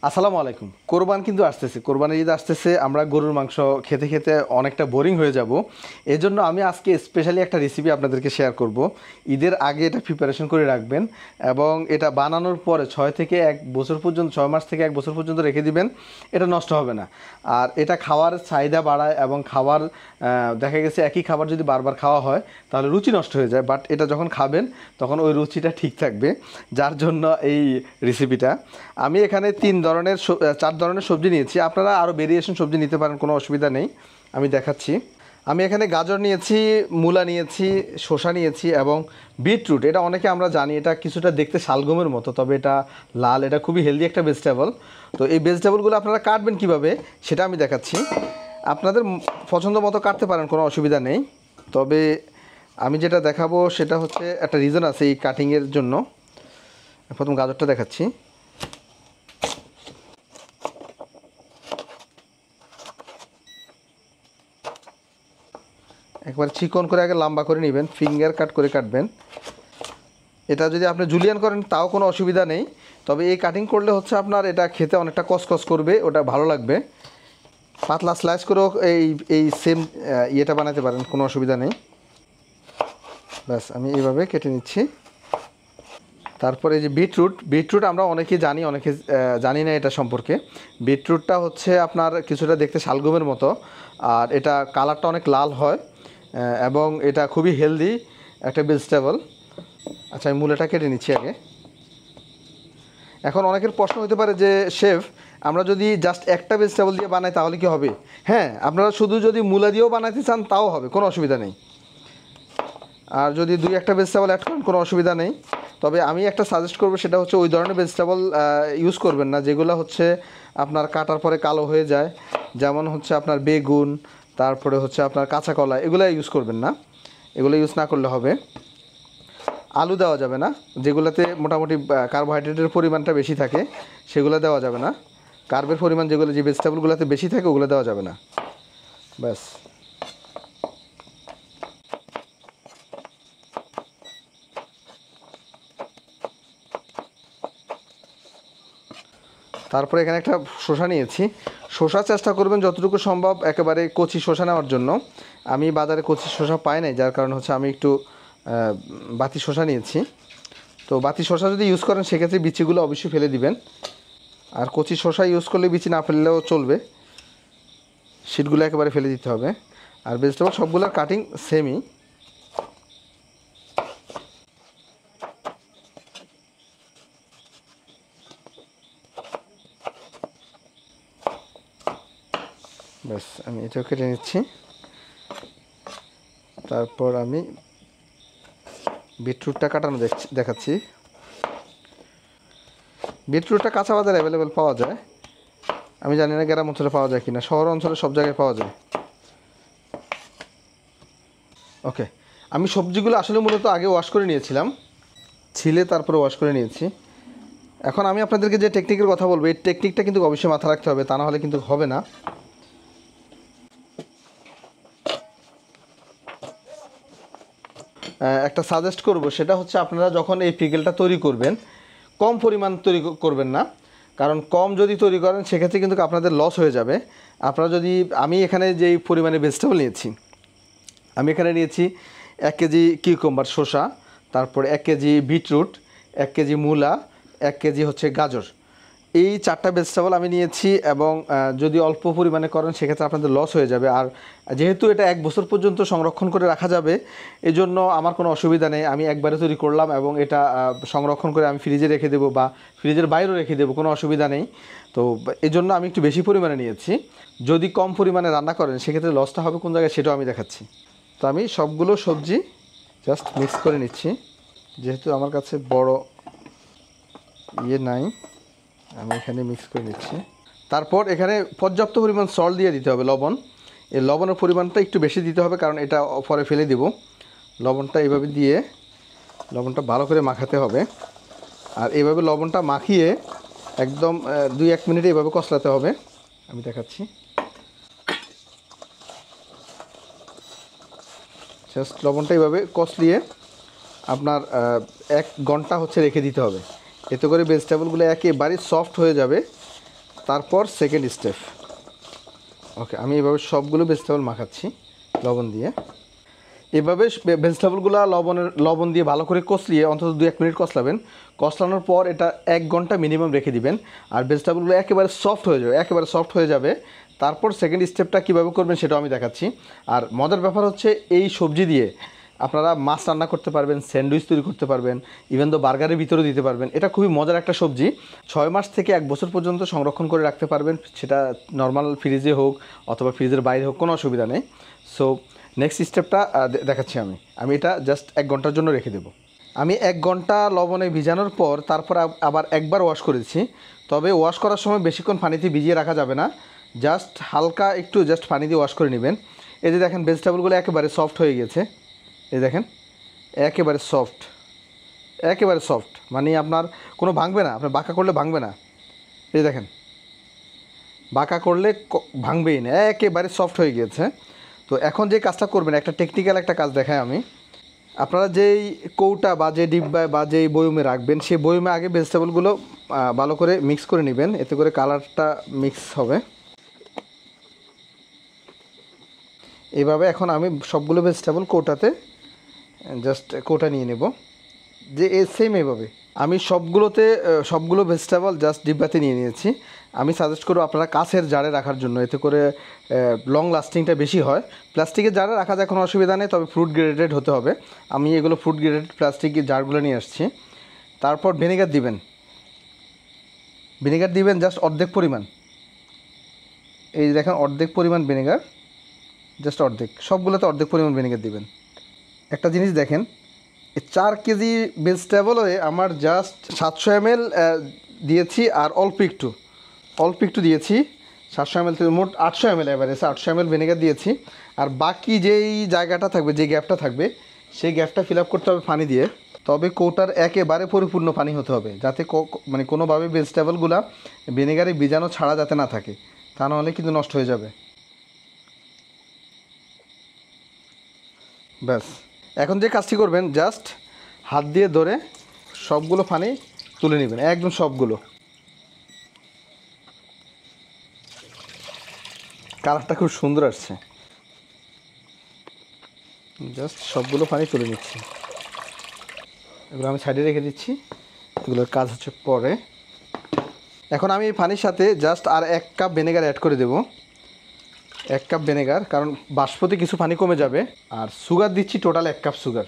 আসসালামু আলাইকুম। কোরবান কিন্তু আসতেছে, কোরবানির ঈদ আসতেছে। আমরা গরুর মাংস খেতে খেতে অনেকটা বোরিং হয়ে যাব। এজন্য আমি আজকে স্পেশালি একটা রেসিপি আপনাদেরকে শেয়ার করব। ঈদের আগে এটা প্রিপারেশন করে রাখবেন এবং এটা বানানোর পরে 6 মাস থেকে 1 বছর পর্যন্ত রেখে দিবেন। এটা নষ্ট হবে না। আর এটা খাওয়ার চাহিদা বাড়ায় এবং খাবার দেখা গেছে একই খাবার যদি বারবার খাওয়া হয় তাহলে রুচি নষ্ট হয়ে যায়, বাট এটা যখন খাবেন তখন ওই রুচিটা ঠিক থাকবে। যার জন্য এই রেসিপিটা আমি এখানে 4 ধরনের সবজি নিয়েছি। আপনারা আরও ভেরিয়েশন সবজি নিতে পারেন, কোনো অসুবিধা নেই। আমি দেখাচ্ছি। আমি এখানে গাজর নিয়েছি, মূলা নিয়েছি, শসা নিয়েছি এবং বিটরুট। এটা অনেকে আমরা জানি এটা কিছুটা দেখতে শালগমের মতো, তবে এটা লাল। এটা খুবই হেলদি একটা ভেজিটেবল। তো এই ভেজিটেবলগুলো আপনারা কাটবেন কিভাবে সেটা আমি দেখাচ্ছি। আপনাদের পছন্দ মতো কাটতে পারেন, কোনো অসুবিধা নেই। তবে আমি যেটা দেখাবো সেটা হচ্ছে একটা রিজন আছে এই কাটিংয়ের জন্য। প্রথম গাজরটা দেখাচ্ছি। একবার চিকন করে আগে লম্বা করে নেবেন, ফিঙ্গার কাট করে কাটবেন। এটা যদি আপনি জুলিয়ান করেন তাও কোনো অসুবিধা নেই, তবে এই কাটিং করলে হচ্ছে আপনার এটা খেতে অনেকটা কসকস করবে, ওটা ভালো লাগবে। পাতলা স্লাইস করেও এই সেম ইয়েটা বানাতে পারেন, কোনো অসুবিধা নেই। ব্যাস আমি এইভাবে কেটে নিচ্ছি। তারপরে এই যে বিটরুট আমরা অনেকেই জানি, অনেকে জানি না এটা সম্পর্কে। বিটরুটটা হচ্ছে আপনার কিছুটা দেখতে শালগমের মতো, আর এটা কালারটা অনেক লাল হয় এবং এটা খুবই হেলদি একটা ভেজিটেবল। আচ্ছা, আমি মূলাটা কেটে নিচ্ছি আগে। এখন অনেকের প্রশ্ন হতে পারে যে শেফ, আমরা যদি জাস্ট একটা ভেজিটেবল দিয়ে বানাই তাহলে কি হবে? হ্যাঁ, আপনারা শুধু যদি মূলা দিয়েও বানাইতে চান তাও হবে, কোনো অসুবিধা নেই। আর যদি 2-1টা ভেজিটেবল অ্যাড করেন কোনো অসুবিধা নেই। তবে আমি একটা সাজেস্ট করবো, সেটা হচ্ছে ওই ধরনের ভেজিটেবল ইউজ করবেন না যেগুলো হচ্ছে আপনার কাটার পরে কালো হয়ে যায়। যেমন হচ্ছে আপনার বেগুন, তারপরে হচ্ছে আপনার কাঁচা কলা, এগুলো ইউজ করবেন না। এগুলো ইউজ না করলে হবে। আলু দেওয়া যাবে না, যেগুলোতে মোটামুটি কার্বোহাইড্রেটের পরিমাণটা বেশি থাকে সেগুলো দেওয়া যাবে না। কার্বের পরিমাণ যে ভেজিটেবলগুলোতে বেশি থাকে ওগুলো দেওয়া যাবে না। ব্যাস। তারপরে এখানে একটা শসা নিয়েছি। শসা চেষ্টা করবেন যতটুকু সম্ভব একেবারে কচি শসা নেওয়ার জন্য। আমি বাজারে কচি শসা পাই নাই, যার কারণে হচ্ছে আমি একটু বাতি শসা নিয়েছি। তো বাতি শসা যদি ইউজ করেন সেক্ষেত্রে বিচিগুলো অবশ্যই ফেলে দিবেন। আর কচি শসা ইউজ করলে বিচি না ফেললেও চলবে, সিটগুলো একেবারে ফেলে দিতে হবে। আর ভেজিটেবল সবগুলোর কাটিং সেমই। ব্যাস আমি এটাও কেটে নিচ্ছি। তারপর আমি বিটরুটটা কাটানো দেখাচ্ছি। বিটরুটটা কাঁচা বাজারে অ্যাভেলেবেল পাওয়া যায়। আমি জানি না গ্রাম অঞ্চলে পাওয়া যায় কিনা, শহর অঞ্চলে সব জায়গায় পাওয়া যায়। ওকে, আমি সবজিগুলো আসলে মূলত আগে ওয়াশ করে নিয়েছিলাম, ছিলে তারপরে ওয়াশ করে নিয়েছি। এখন আমি আপনাদেরকে যে টেকনিকের কথা বলবো, এই টেকনিকটা কিন্তু অবশ্যই মাথায় রাখতে হবে, তা না হলে কিন্তু হবে না। একটা সাজেস্ট করব, সেটা হচ্ছে আপনারা যখন এই পিকেলটা তৈরি করবেন কম পরিমাণ তৈরি করবেন না, কারণ কম যদি তৈরি করেন সেক্ষেত্রে কিন্তু আপনাদের লস হয়ে যাবে। আপনারা যদি, আমি এখানে যেই পরিমাণে ভেজিটেবল নিয়েছি, আমি এখানে নিয়েছি 1 কেজি কিউকাম্বার শসা, তারপরে 1 কেজি বিটরুট, 1 কেজি মূলা, 1 কেজি হচ্ছে গাজর। এই 4টা ভেজিটেবল আমি নিয়েছি এবং যদি অল্প পরিমাণে করেন সেক্ষেত্রে আপনাদের লস হয়ে যাবে। আর যেহেতু এটা 1 বছর পর্যন্ত সংরক্ষণ করে রাখা যাবে, এজন্য আমার কোনো অসুবিধা নেই। আমি একবারে তৈরি করলাম এবং এটা সংরক্ষণ করে আমি ফ্রিজে রেখে দেবো বা ফ্রিজের বাইরেও রেখে দেবো, কোনো অসুবিধা নেই। তো এজন্য আমি একটু বেশি পরিমাণে নিয়েছি। যদি কম পরিমাণে রান্না করেন সেক্ষেত্রে লসটা হবে কোন জায়গায় সেটাও আমি দেখাচ্ছি। তো আমি সবগুলো সবজি জাস্ট মিক্স করে নিচ্ছি, যেহেতু আমার কাছে বড় ইয়ে নাই, আমি এখানে মিক্স করে নিচ্ছি। তারপর এখানে পর্যাপ্ত পরিমাণ সল্ট দিয়ে দিতে হবে, লবণ। এই লবণের পরিমাণটা একটু বেশি দিতে হবে, কারণ এটা পরে ফেলে দেব। লবণটা এইভাবে দিয়ে লবণটা ভালো করে মাখাতে হবে। আর এইভাবে লবণটা মাখিয়ে একদম 2-1 মিনিট এইভাবে কষলাতে হবে। আমি দেখাচ্ছি। জাস্ট লবণটা এইভাবে কষলিয়ে আপনার 1 ঘন্টা হচ্ছে রেখে দিতে হবে। এতে করে ভেজিটেবলগুলো একেবারে সফট হয়ে যাবে তারপর সেকেন্ড স্টেপ। ওকে, আমি এভাবে সবগুলো ভেজিটেবল মাখাচ্ছি লবণ দিয়ে। এভাবে ভেজিটেবলগুলো লবণ দিয়ে ভালো করে কষলিয়ে অন্তত 2-1 মিনিট কষলাবেন। কষলানোর পর এটা 1 ঘন্টা মিনিমাম রেখে দিবেন। আর ভেজিটেবলগুলো একেবারে সফট হয়ে যাবে। তারপর সেকেন্ড স্টেপটা কীভাবে করবেন সেটাও আমি দেখাচ্ছি। আর মজার ব্যাপার হচ্ছে এই সবজি দিয়ে আপনারা মাছ রান্না করতে পারবেন, স্যান্ডউইচ তৈরি করতে পারবেন, ইভেন তো বার্গারের ভিতরেও দিতে পারবেন। এটা খুবই মজার একটা সবজি। 6 মাস থেকে 1 বছর পর্যন্ত সংরক্ষণ করে রাখতে পারবেন, সেটা নর্মাল ফ্রিজে হোক অথবা ফ্রিজের বাইরে হোক, কোনো অসুবিধা নেই। সো নেক্সট স্টেপটা দেখাচ্ছি আমি এটা জাস্ট 1 ঘন্টার জন্য রেখে দেবো। আমি 1 ঘন্টা লবণে ভিজানোর পর তারপর আবার একবার ওয়াশ করেছি। তবে ওয়াশ করার সময় বেশিক্ষণ পানিতে ভিজিয়ে রাখা যাবে না, জাস্ট হালকা একটু পানি দিয়ে ওয়াশ করে নেবেন। এই যে দেখেন ভেজিটেবলগুলো একেবারে সফট হয়ে গেছে। এই দেখেন একেবারে সফট, মানে আপনার কোনো ভাঙবে না, আপনার বাঁকা করলে ভাঙবে না। এই দেখেন বাঁকা করলে ভাঙবেই না, একেবারে সফট হয়ে গিয়েছে। তো এখন যে কাজটা করবেন, একটা টেকনিক্যাল একটা কাজ দেখাই আমি। আপনারা যেই কৌটা বা যে ডিব্বায় বা যেই বয়মে রাখবেন, সেই বয়মে আগে ভেজিটেবলগুলো ভালো করে মিক্স করে নেবেন, এতে করে কালারটা মিক্স হবে। এইভাবে এখন আমি সবগুলো ভেজিটেবল কৌটা নিয়ে নেব, যে সেম এইভাবে আমি সবগুলো ভেজিটেবল ডিব্বাতে নিয়ে নিয়েছি। আমি সাজেস্ট করব আপনারা কাঁচের জারে রাখার জন্য, এতে করে লং লাস্টিংটা বেশি হয়। প্লাস্টিকের জারে রাখা যায়, কোনো অসুবিধা নেই, তবে ফ্রুট গ্রেডেড হতে হবে। আমি এগুলো ফ্রুট গ্রেডেড প্লাস্টিকের জারগুলো নিয়ে আসছি। তারপর ভিনেগার দিবেন জাস্ট অর্ধেক পরিমাণ। এই দেখেন অর্ধেক পরিমাণ ভিনেগার, জাস্ট অর্ধেক, সবগুলোতে অর্ধেক পরিমাণ ভিনেগার দিবেন। একটা জিনিস দেখেন, 4 কেজি ভেজিটেবলে আমার জাস্ট 700 ml দিয়েছি, আর অল্প একটু দিয়েছি 700 ml থেকে মোট 800 ml, এভারেজ 800 ml ভিনেগার দিয়েছি। আর বাকি যেই জায়গাটা থাকবে, যে গ্যাপটা থাকবে, সেই গ্যাপটা ফিল আপ করতে হবে পানি দিয়ে। তবে কৌটার একেবারে পরিপূর্ণ পানি হতে হবে, যাতে মানে কোনোভাবে ভেজিটেবলগুলো ভিনেগারে বীজাণু ছাড়া যাতে না থাকে, তা নাহলে কিন্তু নষ্ট হয়ে যাবে। ব্যাস, এখন যে কাজটি করবেন, জাস্ট হাত দিয়ে ধরে সবগুলো পানি তুলে নেবেন, একদম সবগুলো। কালারটা খুব সুন্দর আসছে, জাস্ট সবগুলো পানি তুলে নিচ্ছি। এগুলো আমি সাইডে রেখে দিচ্ছি, এগুলোর কাজ হচ্ছে পরে। এখন আমি এই পানির সাথে জাস্ট আর 1 কাপ ভিনেগার অ্যাড করে দেব। 1 কাপ ভিনেগার, কারণ বাষ্পতে কিছু পানি কমে যাবে। আর সুগার দিচ্ছি টোটাল 1 কাপ সুগার।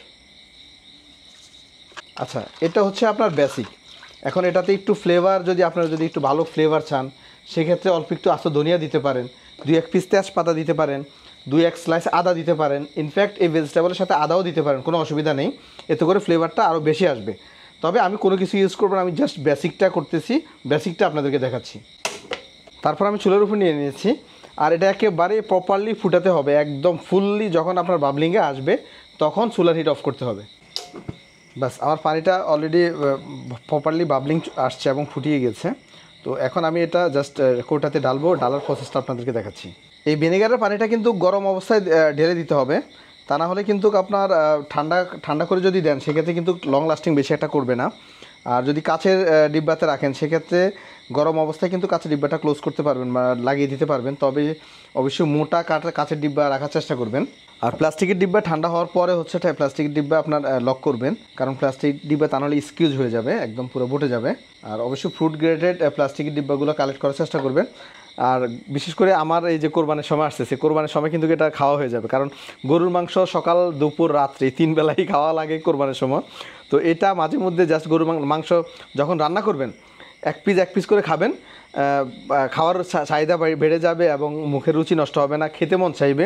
আচ্ছা, এটা হচ্ছে আপনার বেসিক। এখন এটাতে একটু ফ্লেভার, আপনারা যদি একটু ভালো ফ্লেভার চান, সেক্ষেত্রে অল্প একটু আস্ত ধনিয়া দিতে পারেন, 2-1 পিস তেজপাতা দিতে পারেন, 2-1 স্লাইস আদা দিতে পারেন। ইনফ্যাক্ট এই ভেজিটেবলের সাথে আদাও দিতে পারেন, কোনো অসুবিধা নেই, এতে করে ফ্লেভারটা আরও বেশি আসবে। তবে আমি কোনো কিছু ইউজ করবো না, আমি জাস্ট বেসিকটা করতেছি, বেসিকটা আপনাদেরকে দেখাচ্ছি। তারপর আমি চুলার উপর নিয়ে নিয়েছি, আর এটা একেবারে প্রপারলি ফুটাতে হবে, একদম ফুললি। যখন আপনার বাবলিংয়ে আসবে, তখন চুলার হিট অফ করতে হবে। বাস, আমার পানিটা অলরেডি প্রপারলি বাবলিং আসছে এবং ফুটিয়ে গেছে। তো এখন আমি এটা জাস্ট কৌটাতে ডালার প্রসেসটা আপনাদেরকে দেখাচ্ছি। এই ভিনেগারের পানিটা কিন্তু গরম অবস্থায় ঢেলে দিতে হবে, তা না হলে কিন্তু আপনার ঠান্ডা করে যদি দেন, সেক্ষেত্রে কিন্তু লং লাস্টিং বেশি একটা করবে না। আর যদি কাচের ডিব্বাতে রাখেন, সেক্ষেত্রে গরম অবস্থায় কিন্তু কাচের ডিব্বাটা ক্লোজ করতে পারবেন বা লাগিয়ে দিতে পারবেন। তবে অবশ্যই মোটা কাচের ডিব্বা রাখার চেষ্টা করবেন। আর প্লাস্টিকের ডিব্বা ঠান্ডা হওয়ার পরে প্লাস্টিকের ডিব্বা আপনার লক করবেন, কারণ প্লাস্টিক ডিব্বা তা নাহলে স্কিউজ হয়ে যাবে, একদম পুরো বটে যাবে। আর অবশ্যই ফ্রুট গ্রেডেড প্লাস্টিকের ডিব্বাগুলো কালেক্ট করার চেষ্টা করবেন। আর বিশেষ করে আমার এই যে কোরবানির সময় আসতেছে, কোরবানির সময় কিন্তু এটা খাওয়া হয়ে যাবে, কারণ গরুর মাংস সকাল দুপুর রাত্রি 3 বেলাই খাওয়া লাগে কোরবানির সময়। তো এটা মাঝে মধ্যে জাস্ট গরুর মাংস যখন রান্না করবেন, এক পিস করে খাবেন, খাওয়ার চাহিদা বেড়ে যাবে এবং মুখের রুচি নষ্ট হবে না, খেতে মন চাইবে।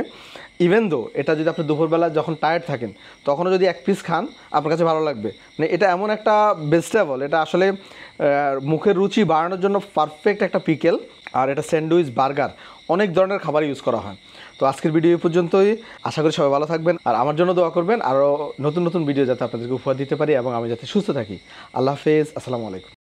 ইভেন দো এটা যদি আপনি দুপুরবেলা যখন টায়ার্ড থাকেন, তখনও যদি 1 পিস খান, আপনার কাছে ভালো লাগবে। মানে এটা এমন একটা ভেজিটেবল, এটা আসলে মুখের রুচি বাড়ানোর জন্য পারফেক্ট একটা পিকেল। আর এটা স্যান্ডউইচ, বার্গার, অনেক ধরনের খাবার ইউজ করা হয়। তো আজকের ভিডিও এই পর্যন্তই। আশা করি সবাই ভালো থাকবেন, আর আমার জন্য দোয়া করবেন, আরও নতুন ভিডিও যাতে আপনাদেরকে উপহার দিতে পারি এবং আমি যাতে সুস্থ থাকি। আল্লাহ হাফেজ, আসসালামু আলাইকুম।